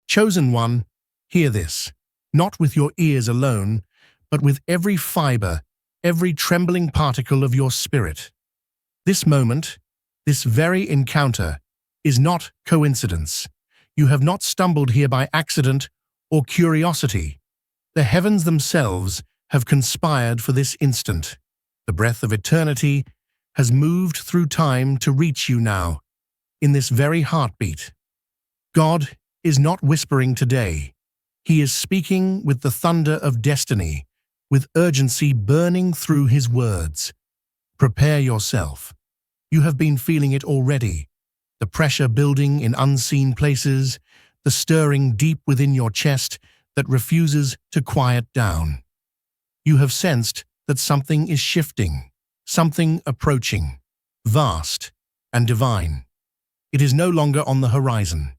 Chosen one, hear this, not with your ears alone, but with every fiber, every trembling particle of your spirit. This moment, this very encounter, is not coincidence. You have not stumbled here by accident or curiosity. The heavens themselves have conspired for this instant. The breath of eternity has moved through time to reach you now, in this very heartbeat. God is not whispering today. He is speaking with the thunder of destiny, with urgency burning through his words. Prepare yourself. You have been feeling it already. The pressure building in unseen places, the stirring deep within your chest that refuses to quiet down. You have sensed that something is shifting, something approaching, vast and divine. It is no longer on the horizon.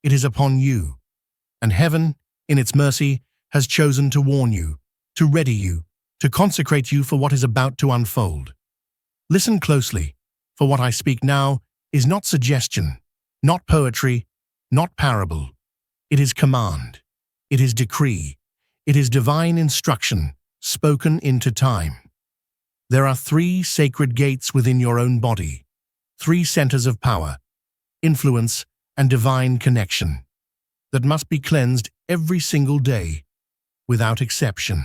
It is upon you. And heaven, in its mercy, has chosen to warn you, to ready you, to consecrate you for what is about to unfold. Listen closely, for what I speak now is not suggestion, not poetry, not parable. It is command. It is decree. It is divine instruction, spoken into time. There are 3 sacred gates within your own body, 3 centers of power, influence, and divine connection that must be cleansed every single day, without exception.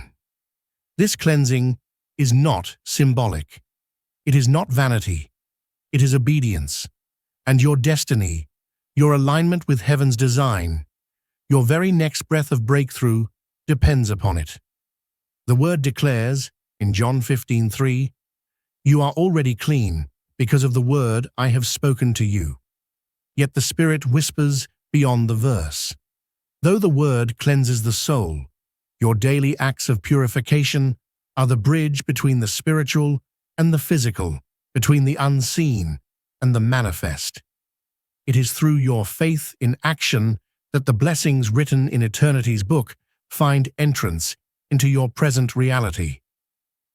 This cleansing is not symbolic. It is not vanity. It is obedience. And your destiny, your alignment with heaven's design, your very next breath of breakthrough depends upon it. The word declares, in John 15:3, "You are already clean because of the word I have spoken to you." Yet the Spirit whispers beyond the verse. Though the word cleanses the soul, your daily acts of purification are the bridge between the spiritual and the physical, between the unseen and the manifest. It is through your faith in action that the blessings written in eternity's book find entrance into your present reality.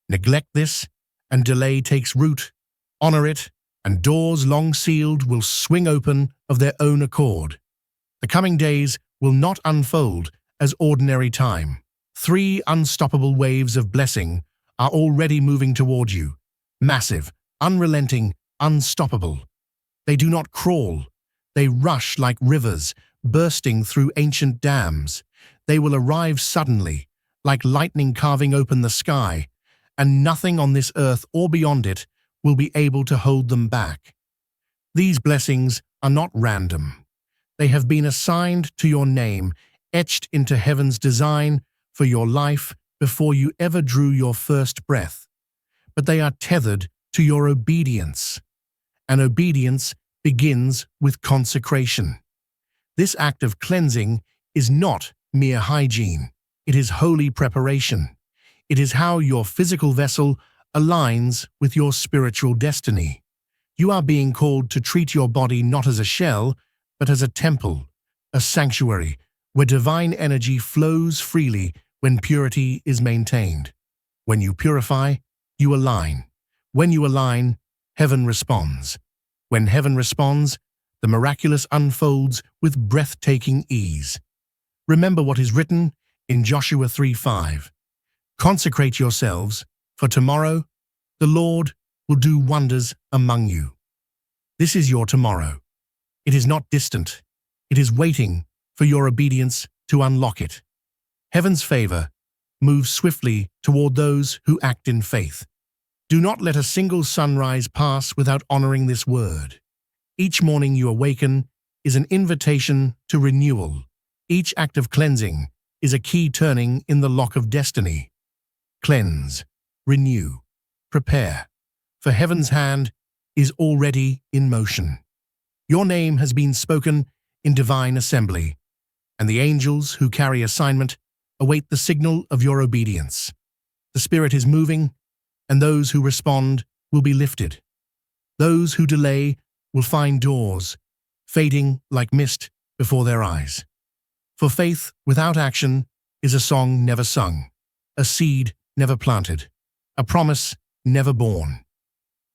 Neglect this, and delay takes root. Honor it, and doors long sealed will swing open of their own accord. The coming days will not unfold as ordinary time. 3 unstoppable waves of blessing are already moving toward you. Massive, unrelenting, unstoppable. They do not crawl. They rush like rivers, bursting through ancient dams. They will arrive suddenly, like lightning carving open the sky, and nothing on this earth or beyond it will be able to hold them back. These blessings are not random. They have been assigned to your name, etched into heaven's design for your life before you ever drew your first breath. But they are tethered to your obedience. And obedience begins with consecration. This act of cleansing is not mere hygiene. It is holy preparation. It is how your physical vessel aligns with your spiritual destiny. You are being called to treat your body not as a shell, but as a temple, a sanctuary, where divine energy flows freely when purity is maintained. When you purify, you align. When you align, heaven responds. When heaven responds, the miraculous unfolds with breathtaking ease. Remember what is written in Joshua 3:5. Consecrate yourselves, for tomorrow the Lord will do wonders among you. This is your tomorrow. It is not distant. It is waiting for your obedience to unlock it. Heaven's favor moves swiftly toward those who act in faith. Do not let a single sunrise pass without honoring this word. Each morning you awaken is an invitation to renewal. Each act of cleansing is a key turning in the lock of destiny. Cleanse, renew, prepare, for heaven's hand is already in motion. Your name has been spoken in divine assembly, and the angels who carry assignment await the signal of your obedience. The Spirit is moving, and those who respond will be lifted. Those who delay will find doors fading like mist before their eyes. For faith without action is a song never sung, a seed never planted, a promise never born.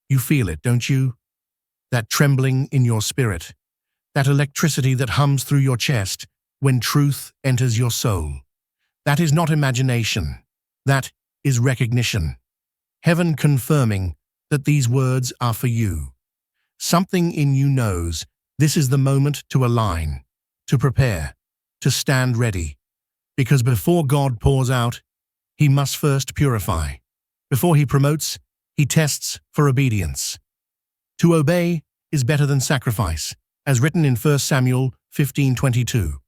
You feel it, don't you? That trembling in your spirit, that electricity that hums through your chest when truth enters your soul. That is not imagination. That is recognition. Heaven confirming that these words are for you. Something in you knows this is the moment to align, to prepare, to stand ready. Because before God pours out, He must first purify. Before He promotes, He tests for obedience. To obey is better than sacrifice, as written in 1 Samuel 15:22.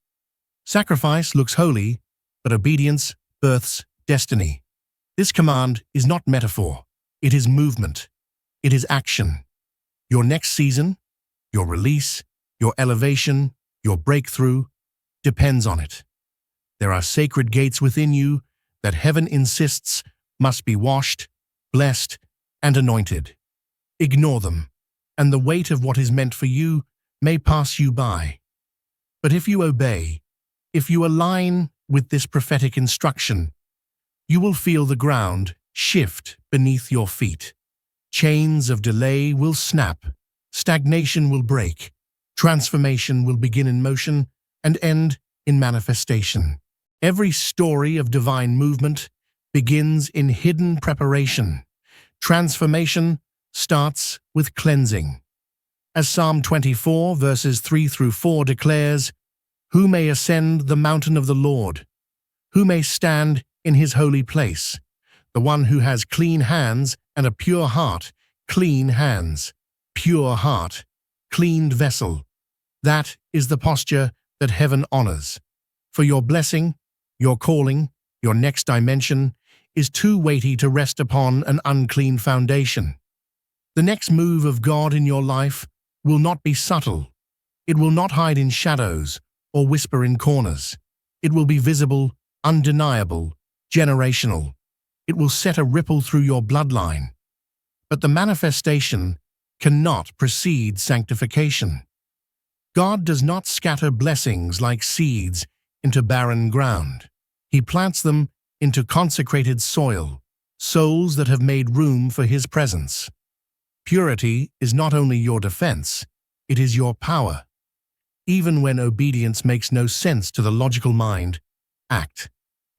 Sacrifice looks holy, but obedience births destiny. This command is not metaphor. It is movement. It is action. Your next season, your release, your elevation, your breakthrough depends on it. There are sacred gates within you that heaven insists must be washed, blessed, and anointed. Ignore them, and the weight of what is meant for you may pass you by. But if you obey, if you align with this prophetic instruction, you will feel the ground shift beneath your feet. Chains of delay will snap, stagnation will break, transformation will begin in motion and end in manifestation. Every story of divine movement begins in hidden preparation. Transformation starts with cleansing. As Psalm 24 verses 3-4 declares, "Who may ascend the mountain of the Lord? Who may stand in His holy place? The one who has clean hands and a pure heart." Clean hands, pure heart, cleaned vessel. That is the posture that heaven honors. For your blessing, your calling, your next dimension is too weighty to rest upon an unclean foundation. The next move of God in your life will not be subtle. It will not hide in shadows or whisper in corners. It will be visible, undeniable, generational. It will set a ripple through your bloodline. But the manifestation cannot precede sanctification. God does not scatter blessings like seeds into barren ground. He plants them into consecrated soil, souls that have made room for His presence. Purity is not only your defense, it is your power. Even when obedience makes no sense to the logical mind, act.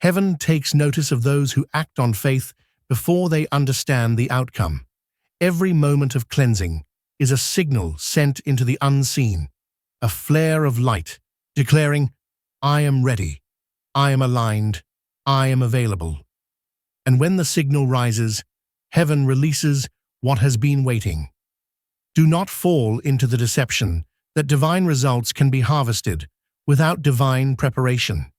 Heaven takes notice of those who act on faith before they understand the outcome. Every moment of cleansing is a signal sent into the unseen, a flare of light, declaring, "I am ready, I am aligned, I am available." And when the signal rises, heaven releases what has been waiting. Do not fall into the deception that divine results can be harvested without divine preparation.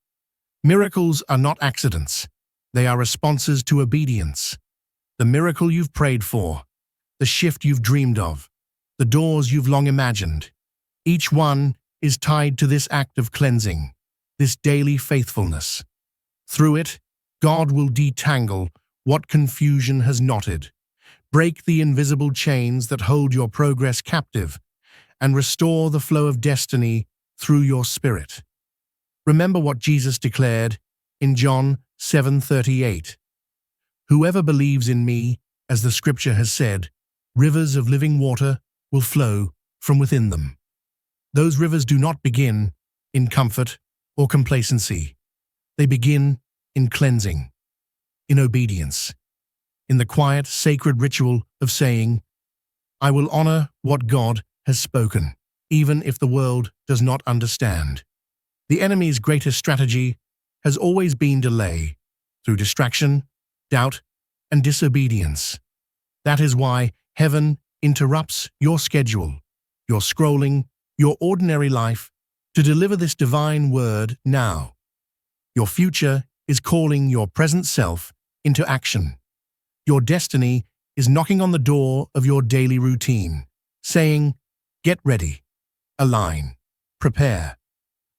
Miracles are not accidents. They are responses to obedience. The miracle you've prayed for, the shift you've dreamed of, the doors you've long imagined, each one is tied to this act of cleansing, this daily faithfulness. Through it, God will detangle what confusion has knotted, break the invisible chains that hold your progress captive, and restore the flow of destiny through your spirit. Remember what Jesus declared in John 7:38. "Whoever believes in me, as the scripture has said, rivers of living water will flow from within them." Those rivers do not begin in comfort or complacency. They begin in cleansing, in obedience, in the quiet, sacred ritual of saying, "I will honor what God has spoken, even if the world does not understand." The enemy's greatest strategy has always been delay, through distraction, doubt, and disobedience. That is why heaven interrupts your schedule, your scrolling, your ordinary life, to deliver this divine word now. Your future is calling your present self into action. Your destiny is knocking on the door of your daily routine, saying, "Get ready, align, prepare."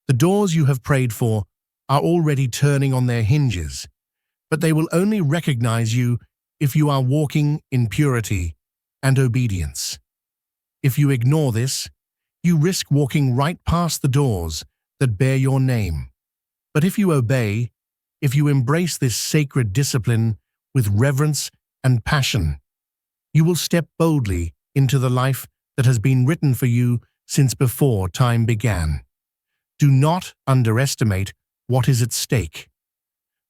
The doors you have prayed for are already turning on their hinges, but they will only recognize you if you are walking in purity and obedience. If you ignore this, you risk walking right past the doors that bear your name. But if you obey, if you embrace this sacred discipline with reverence and passion, you will step boldly into the life that has been written for you since before time began. Do not underestimate what is at stake.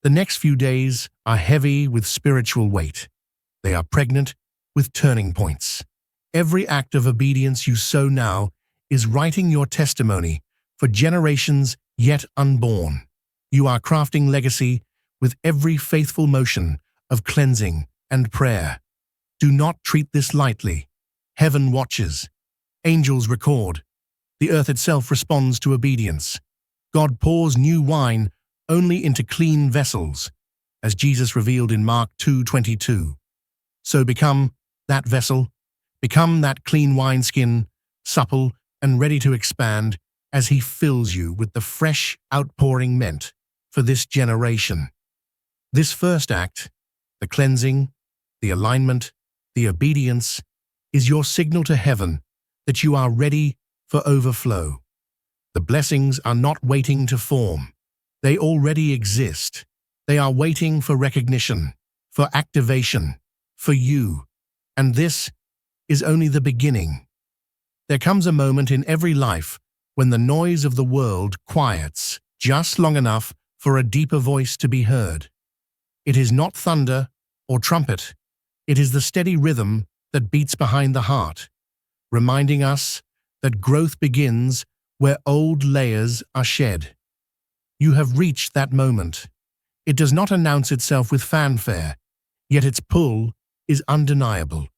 The next few days are heavy with spiritual weight. They are pregnant with turning points. Every act of obedience you sow now is writing your testimony for generations yet unborn. You are crafting legacy with every faithful motion of cleansing and prayer. Do not treat this lightly. Heaven watches. Angels record. The earth itself responds to obedience. God pours new wine only into clean vessels, as Jesus revealed in Mark 2:22. So become that vessel, become that clean wineskin, supple and ready to expand as He fills you with the fresh outpouring meant for this generation. This first act, the cleansing, the alignment, the obedience, is your signal to heaven that you are ready for overflow. The blessings are not waiting to form. They already exist. They are waiting for recognition, for activation, for you. And this is only the beginning. There comes a moment in every life when the noise of the world quiets just long enough for a deeper voice to be heard. It is not thunder or trumpet. It is the steady rhythm that beats behind the heart, reminding us that growth begins where old layers are shed. You have reached that moment. It does not announce itself with fanfare, yet its pull is undeniable.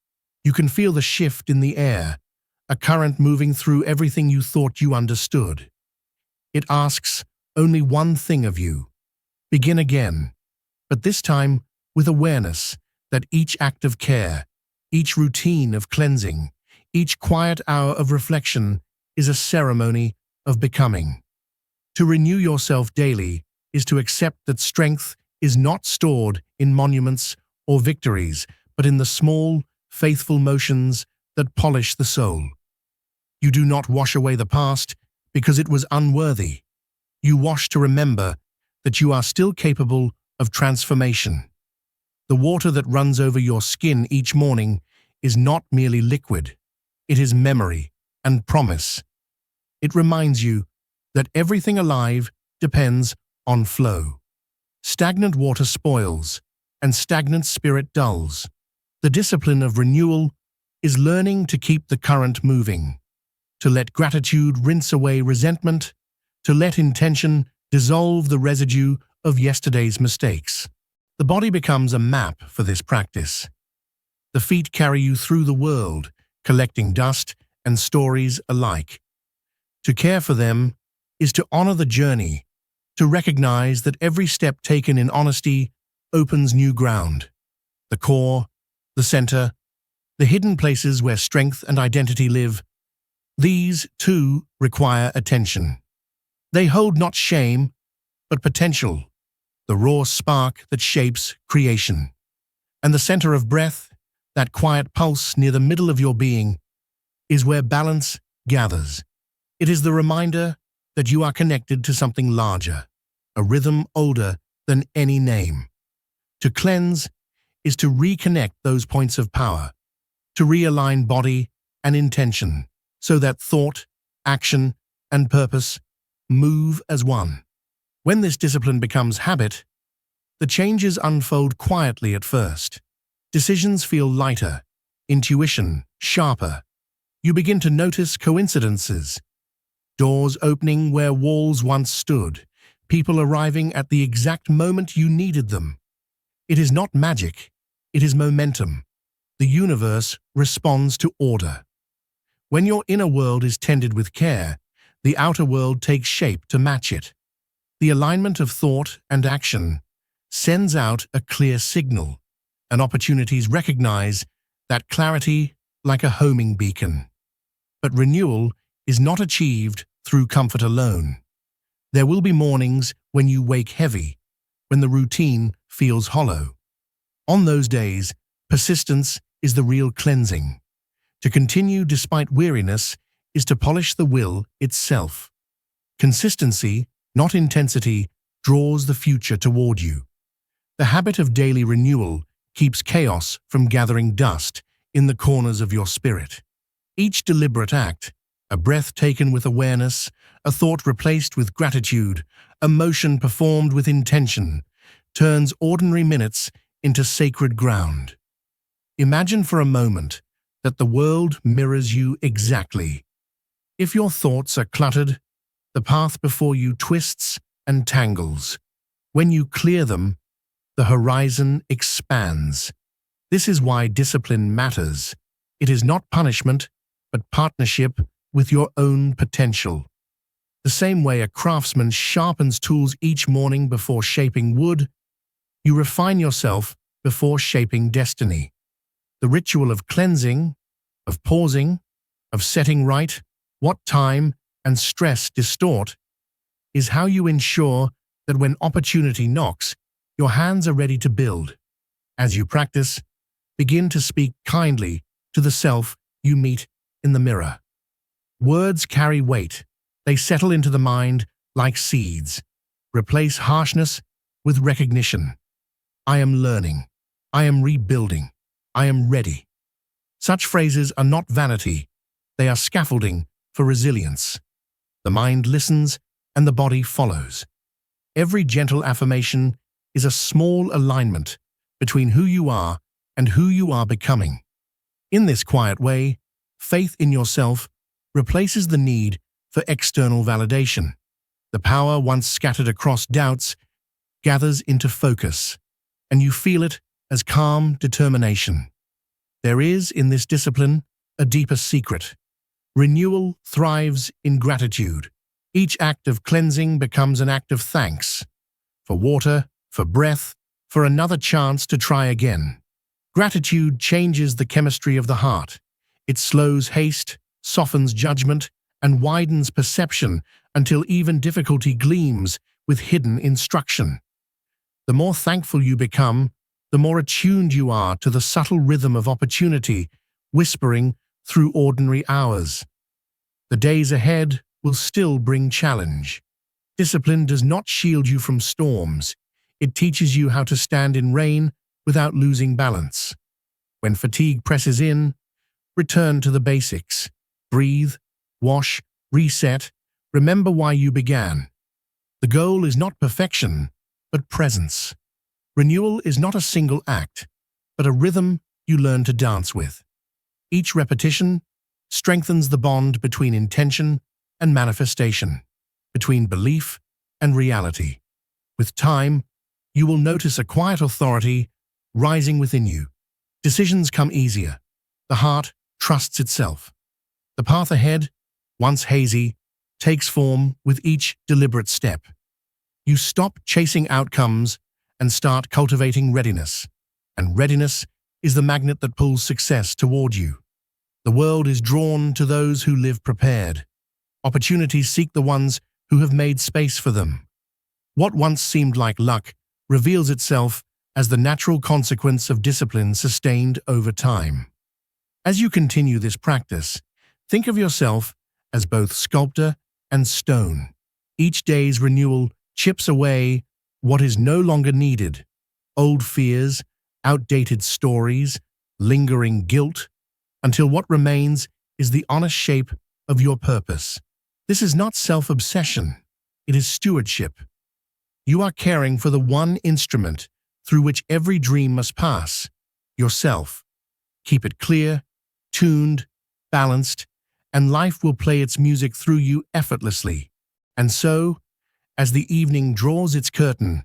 You can feel the shift in the air, a current moving through everything you thought you understood. It asks only one thing of you: begin again, but this time with awareness that each act of care, each routine of cleansing, each quiet hour of reflection is a ceremony of becoming. To renew yourself daily is to accept that strength is not stored in monuments or victories, but in the small, faithful motions that polish the soul. You do not wash away the past because it was unworthy. You wash to remember that you are still capable of transformation. The water that runs over your skin each morning is not merely liquid. It is memory and promise. It reminds you that everything alive depends on flow. Stagnant water spoils, and stagnant spirit dulls. The discipline of renewal is learning to keep the current moving, to let gratitude rinse away resentment, to let intention dissolve the residue of yesterday's mistakes. The body becomes a map for this practice. The feet carry you through the world, collecting dust and stories alike. To care for them is to honor the journey, to recognize that every step taken in honesty opens new ground. The core, the center, the hidden places where strength and identity live, these, too, require attention. They hold not shame, but potential, the raw spark that shapes creation. And the center of breath, that quiet pulse near the middle of your being, is where balance gathers. It is the reminder that you are connected to something larger, a rhythm older than any name. To cleanse is to reconnect those points of power, to realign body and intention so that thought, action, and purpose move as one. When this discipline becomes habit, the changes unfold quietly at first. Decisions feel lighter, intuition sharper. You begin to notice coincidences, doors opening where walls once stood, people arriving at the exact moment you needed them. It is not magic, it is momentum. The universe responds to order. When your inner world is tended with care, the outer world takes shape to match it. The alignment of thought and action sends out a clear signal, and opportunities recognize that clarity like a homing beacon. But renewal is not achieved through comfort alone. There will be mornings when you wake heavy, when the routine feels hollow. On those days, persistence is the real cleansing. To continue despite weariness is to polish the will itself. Consistency, not intensity, draws the future toward you. The habit of daily renewal keeps chaos from gathering dust in the corners of your spirit. Each deliberate act, a breath taken with awareness, a thought replaced with gratitude, a motion performed with intention, turns ordinary minutes into sacred ground. Imagine for a moment that the world mirrors you exactly. If your thoughts are cluttered, the path before you twists and tangles. When you clear them, the horizon expands. This is why discipline matters. It is not punishment, but partnership with your own potential. The same way a craftsman sharpens tools each morning before shaping wood, you refine yourself before shaping destiny. The ritual of cleansing, of pausing, of setting right what time and stress distort is how you ensure that when opportunity knocks, your hands are ready to build. As you practice, begin to speak kindly to the self you meet in the mirror. Words carry weight. They settle into the mind like seeds. Replace harshness with recognition. I am learning. I am rebuilding. I am ready. Such phrases are not vanity. They are scaffolding for resilience. The mind listens and the body follows. Every gentle affirmation is a small alignment between who you are and who you are becoming. In this quiet way, faith in yourself replaces the need for external validation. The power once scattered across doubts gathers into focus, and you feel it as calm determination. There is, in this discipline, a deeper secret. Renewal thrives in gratitude. Each act of cleansing becomes an act of thanks. For water, for breath, for another chance to try again. Gratitude changes the chemistry of the heart. It slows haste, softens judgment, and widens perception until even difficulty gleams with hidden instruction. The more thankful you become, the more attuned you are to the subtle rhythm of opportunity whispering through ordinary hours. The days ahead will still bring challenge. Discipline does not shield you from storms. It teaches you how to stand in rain without losing balance. When fatigue presses in, return to the basics. Breathe, wash, reset. Remember why you began. The goal is not perfection, but presence. Renewal is not a single act, but a rhythm you learn to dance with. Each repetition strengthens the bond between intention and manifestation, between belief and reality. With time, you will notice a quiet authority rising within you. Decisions come easier. The heart trusts itself. The path ahead, once hazy, takes form with each deliberate step. You stop chasing outcomes and start cultivating readiness. And readiness is the magnet that pulls success toward you. The world is drawn to those who live prepared. Opportunities seek the ones who have made space for them. What once seemed like luck reveals itself as the natural consequence of discipline sustained over time. As you continue this practice, think of yourself as both sculptor and stone. Each day's renewal chips away what is no longer needed: old fears, outdated stories, lingering guilt, until what remains is the honest shape of your purpose. This is not self-obsession, it is stewardship. You are caring for the one instrument through which every dream must pass: yourself. Keep it clear, tuned, balanced, and life will play its music through you effortlessly. And so, as the evening draws its curtain,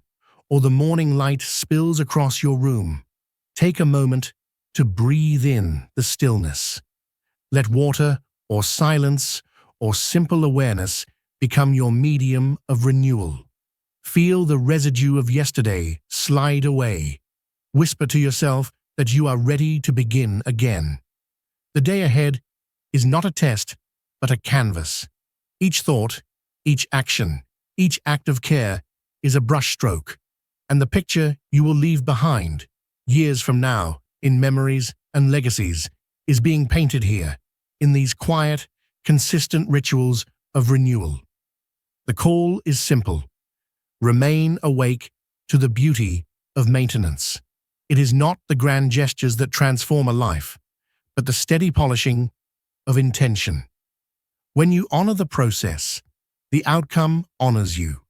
or the morning light spills across your room, take a moment to breathe in the stillness. Let water, or silence, or simple awareness become your medium of renewal. Feel the residue of yesterday slide away. Whisper to yourself that you are ready to begin again. The day ahead is not a test, but a canvas. Each thought, each action, each act of care is a brushstroke, and the picture you will leave behind, years from now, in memories and legacies, is being painted here, in these quiet, consistent rituals of renewal. The call is simple. Remain awake to the beauty of maintenance. It is not the grand gestures that transform a life, but the steady polishing of intention. When you honor the process, The outcome honors you.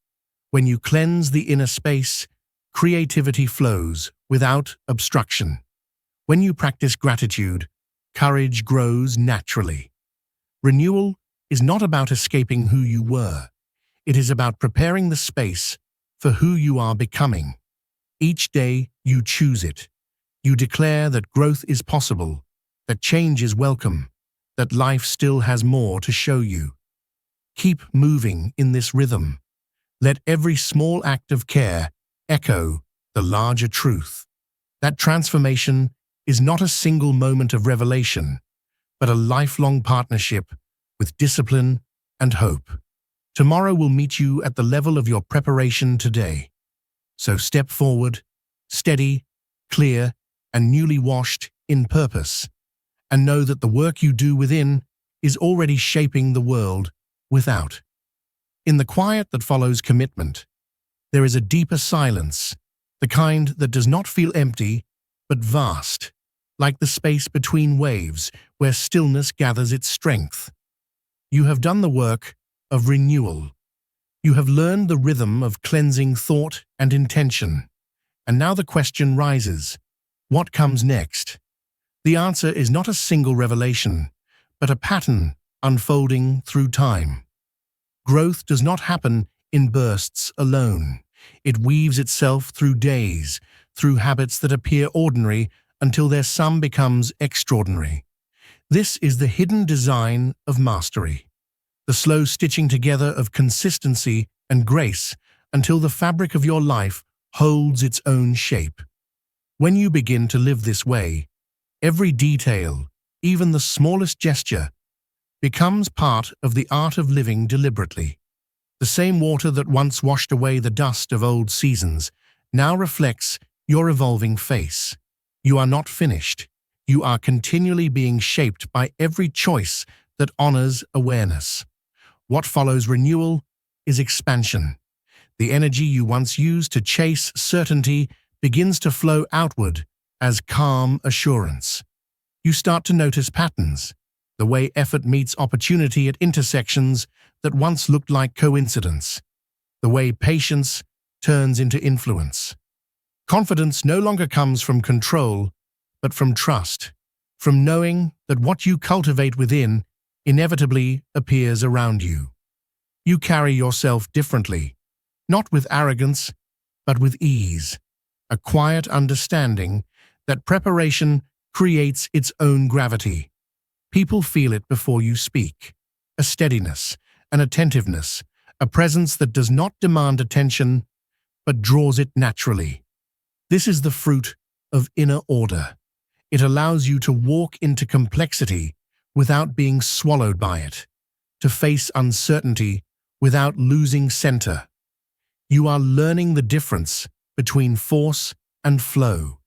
When you cleanse the inner space, creativity flows without obstruction. When you practice gratitude, courage grows naturally. Renewal is not about escaping who you were. It is about preparing the space for who you are becoming. Each day you choose it. You declare that growth is possible, that change is welcome, that life still has more to show you. Keep moving in this rhythm. Let every small act of care echo the larger truth. That transformation is not a single moment of revelation, but a lifelong partnership with discipline and hope. Tomorrow will meet you at the level of your preparation today. So step forward, steady, clear, and newly washed in purpose, and know that the work you do within is already shaping the world without. In the quiet that follows commitment, there is a deeper silence, the kind that does not feel empty, but vast, like the space between waves where stillness gathers its strength. You have done the work of renewal. You have learned the rhythm of cleansing thought and intention. And now the question rises, what comes next? The answer is not a single revelation, but a pattern unfolding through time. Growth does not happen in bursts alone. It weaves itself through days, through habits that appear ordinary until their sum becomes extraordinary. This is the hidden design of mastery, the slow stitching together of consistency and grace until the fabric of your life holds its own shape. When you begin to live this way, every detail, even the smallest gesture, becomes part of the art of living deliberately. The same water that once washed away the dust of old seasons now reflects your evolving face. You are not finished. You are continually being shaped by every choice that honors awareness. What follows renewal is expansion. The energy you once used to chase certainty begins to flow outward as calm assurance. You start to notice patterns, the way effort meets opportunity at intersections that once looked like coincidence, the way patience turns into influence. Confidence no longer comes from control, but from trust, from knowing that what you cultivate within inevitably appears around you. You carry yourself differently, not with arrogance, but with ease, a quiet understanding that preparation creates its own gravity. People feel it before you speak, a steadiness, an attentiveness, a presence that does not demand attention, but draws it naturally. This is the fruit of inner order. It allows you to walk into complexity without being swallowed by it, to face uncertainty without losing center. You are learning the difference between force and flow,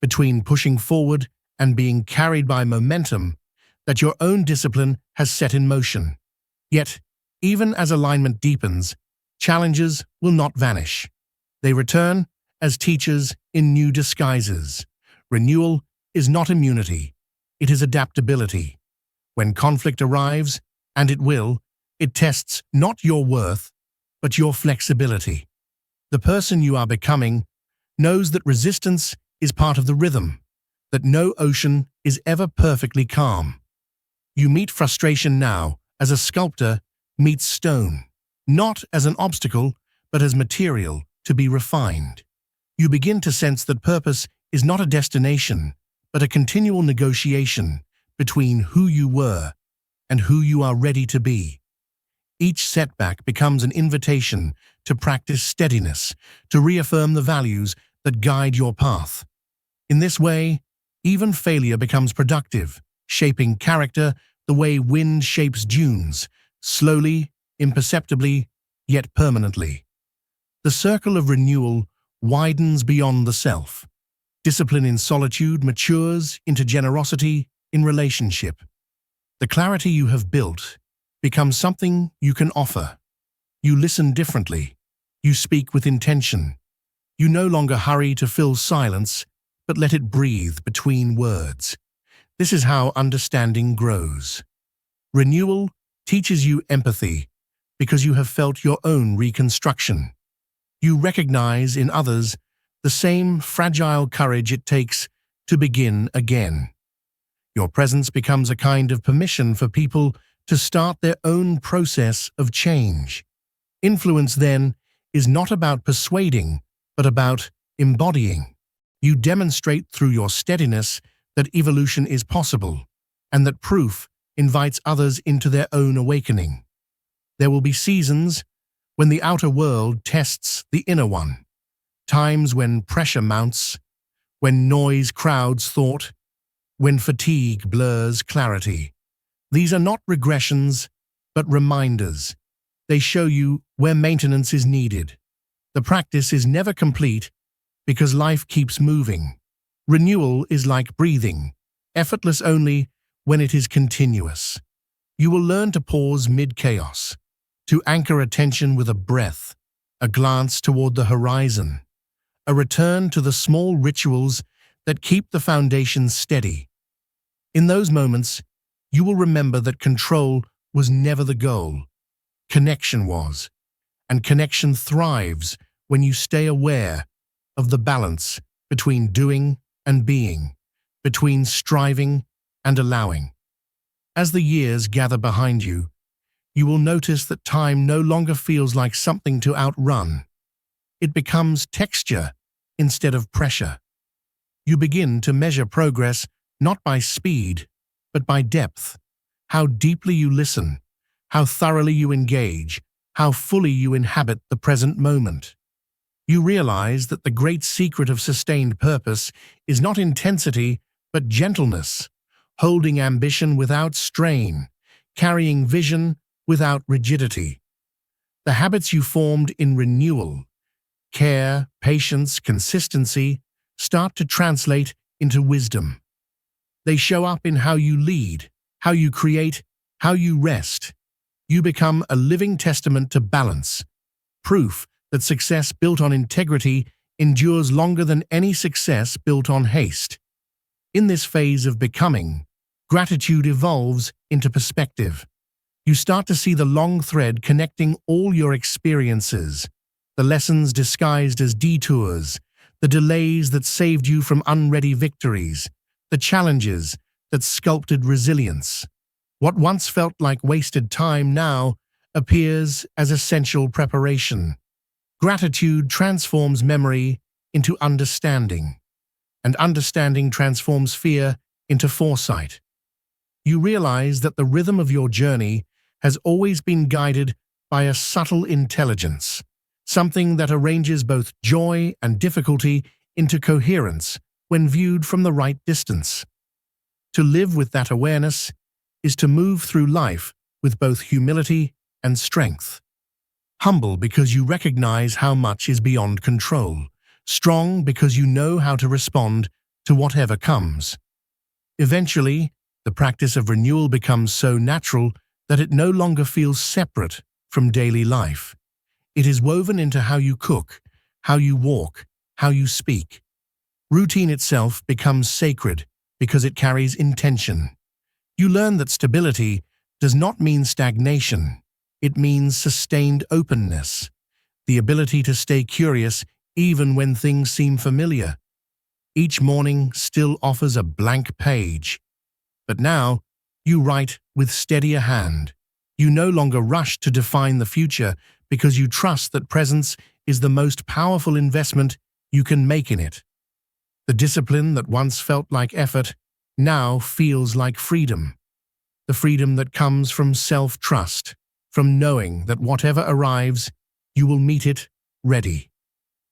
between pushing forward and being carried by momentum that your own discipline has set in motion. Yet, even as alignment deepens, challenges will not vanish. They return as teachers in new disguises. Renewal is not immunity, it is adaptability. When conflict arrives, and it will, it tests not your worth, but your flexibility. The person you are becoming knows that resistance is part of the rhythm, that no ocean is ever perfectly calm. You meet frustration now as a sculptor meets stone, not as an obstacle, but as material to be refined. You begin to sense that purpose is not a destination, but a continual negotiation between who you were and who you are ready to be. Each setback becomes an invitation to practice steadiness, to reaffirm the values that guide your path. In this way, even failure becomes productive, shaping character the way wind shapes dunes, slowly, imperceptibly, yet permanently. The circle of renewal widens beyond the self. Discipline in solitude matures into generosity in relationship. The clarity you have built becomes something you can offer. You listen differently. You speak with intention. You no longer hurry to fill silence, but let it breathe between words. This is how understanding grows. Renewal teaches you empathy, because you have felt your own reconstruction. You recognize in others the same fragile courage it takes to begin again. Your presence becomes a kind of permission for people to start their own process of change. Influence, then, is not about persuading, but about embodying. You demonstrate through your steadiness that evolution is possible, and that proof invites others into their own awakening. There will be seasons when the outer world tests the inner one, times when pressure mounts, when noise crowds thought, when fatigue blurs clarity. These are not regressions, but reminders. They show you where maintenance is needed. The practice is never complete because life keeps moving. Renewal is like breathing, effortless only when it is continuous. You will learn to pause mid-chaos, to anchor attention with a breath, a glance toward the horizon, a return to the small rituals that keep the foundation steady. In those moments, you will remember that control was never the goal. Connection was, and connection thrives when you stay aware of the balance between doing and being, between striving and allowing. As the years gather behind you, you will notice that time no longer feels like something to outrun. It becomes texture instead of pressure. You begin to measure progress not by speed, but by depth. How deeply you listen, how thoroughly you engage, how fully you inhabit the present moment. You realize that the great secret of sustained purpose is not intensity, but gentleness, holding ambition without strain, carrying vision without rigidity. The habits you formed in renewal, care, patience, consistency, start to translate into wisdom. They show up in how you lead, how you create, how you rest. You become a living testament to balance, proof that success built on integrity endures longer than any success built on haste. In this phase of becoming, gratitude evolves into perspective. You start to see the long thread connecting all your experiences, the lessons disguised as detours, the delays that saved you from unready victories, the challenges that sculpted resilience. What once felt like wasted time now appears as essential preparation. Gratitude transforms memory into understanding, and understanding transforms fear into foresight. You realize that the rhythm of your journey has always been guided by a subtle intelligence, something that arranges both joy and difficulty into coherence when viewed from the right distance. To live with that awareness is to move through life with both humility and strength. Humble because you recognize how much is beyond control. Strong because you know how to respond to whatever comes. Eventually, the practice of renewal becomes so natural that it no longer feels separate from daily life. It is woven into how you cook, how you walk, how you speak. Routine itself becomes sacred because it carries intention. You learn that stability does not mean stagnation. It means sustained openness, the ability to stay curious even when things seem familiar. Each morning still offers a blank page, but now you write with steadier hand. You no longer rush to define the future because you trust that presence is the most powerful investment you can make in it. The discipline that once felt like effort now feels like freedom. The freedom that comes from self-trust, from knowing that whatever arrives, you will meet it ready.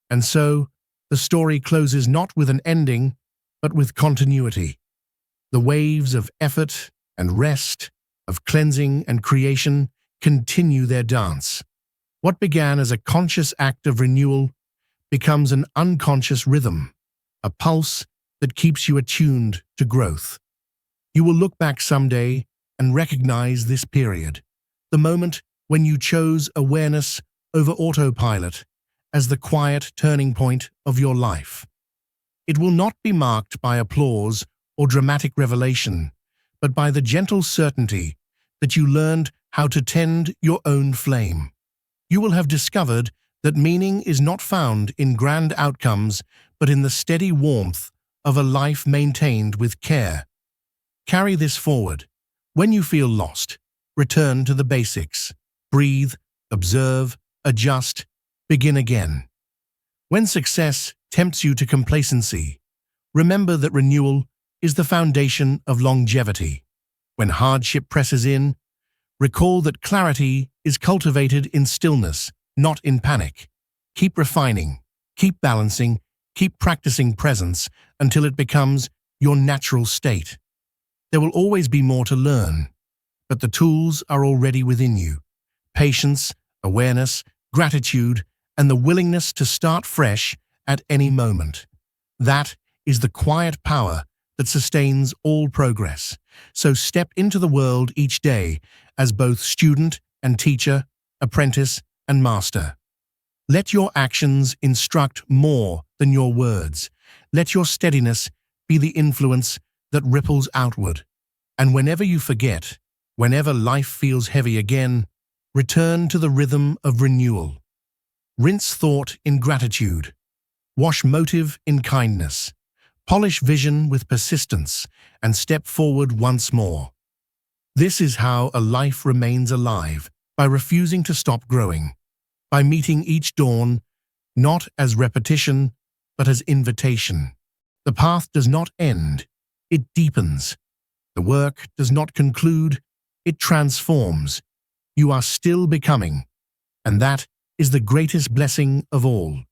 And so, the story closes not with an ending, but with continuity. The waves of effort and rest, of cleansing and creation, continue their dance. What began as a conscious act of renewal becomes an unconscious rhythm, a pulse that keeps you attuned to growth. You will look back someday and recognize this period, the moment when you chose awareness over autopilot as the quiet turning point of your life. It will not be marked by applause or dramatic revelation, but by the gentle certainty that you learned how to tend your own flame. You will have discovered that meaning is not found in grand outcomes, but in the steady warmth of a life maintained with care. Carry this forward. When you feel lost, return to the basics. Breathe, observe, adjust, begin again. When success tempts you to complacency, remember that renewal is the foundation of longevity. When hardship presses in, recall that clarity is cultivated in stillness, not in panic. Keep refining, keep balancing, keep practicing presence until it becomes your natural state. There will always be more to learn, but the tools are already within you. Patience, awareness, gratitude, and the willingness to start fresh at any moment. That is the quiet power that sustains all progress. So step into the world each day as both student and teacher, apprentice and master. Let your actions instruct more than your words. Let your steadiness be the influence that ripples outward. And whenever you forget, whenever life feels heavy again, return to the rhythm of renewal. Rinse thought in gratitude. Wash motive in kindness. Polish vision with persistence and step forward once more. This is how a life remains alive, by refusing to stop growing, by meeting each dawn, not as repetition, but as invitation. The path does not end, it deepens. The work does not conclude, it transforms. You are still becoming, and that is the greatest blessing of all.